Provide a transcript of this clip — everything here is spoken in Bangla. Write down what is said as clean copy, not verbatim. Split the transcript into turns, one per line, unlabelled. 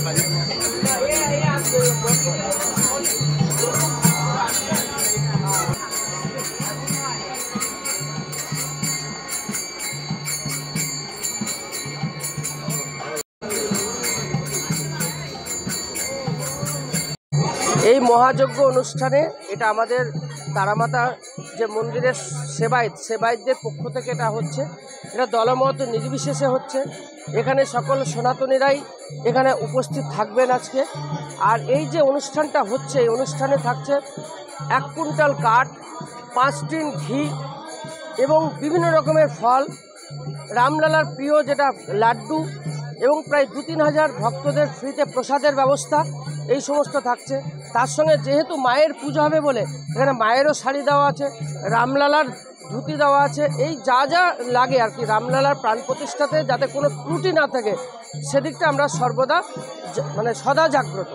এই মহাযজ্ঞ অনুষ্ঠানে এটা আমাদের তারামাতা যে মন্দিরের সেবায়েতদের পক্ষ থেকে এটা হচ্ছে। এটা দলমত নির্বিশেষে হচ্ছে। এখানে সকল সনাতনীরাই এখানে উপস্থিত থাকবেন আজকে। আর এই যে অনুষ্ঠানটা হচ্ছে, এই অনুষ্ঠানে থাকছে 1 কুইন্টাল কাঠ, 5 টিন ঘি এবং বিভিন্ন রকমের ফল, রামলালার প্রিয় যেটা লাড্ডু, এবং প্রায় 2-3 হাজার ভক্তদের ফ্রিতে প্রসাদের ব্যবস্থা, এই সমস্ত থাকছে। তার সঙ্গে যেহেতু মায়ের পুজো হবে বলে এখানে মায়েরও শাড়ি দেওয়া আছে, রামলালার ধুতি দেওয়া আছে। এই যা যা লাগে আর কি রামলালার প্রাণ প্রতিষ্ঠাতে যাতে কোনো ত্রুটি না থাকে সেদিকটা আমরা সর্বদা সদা জাগ্রত।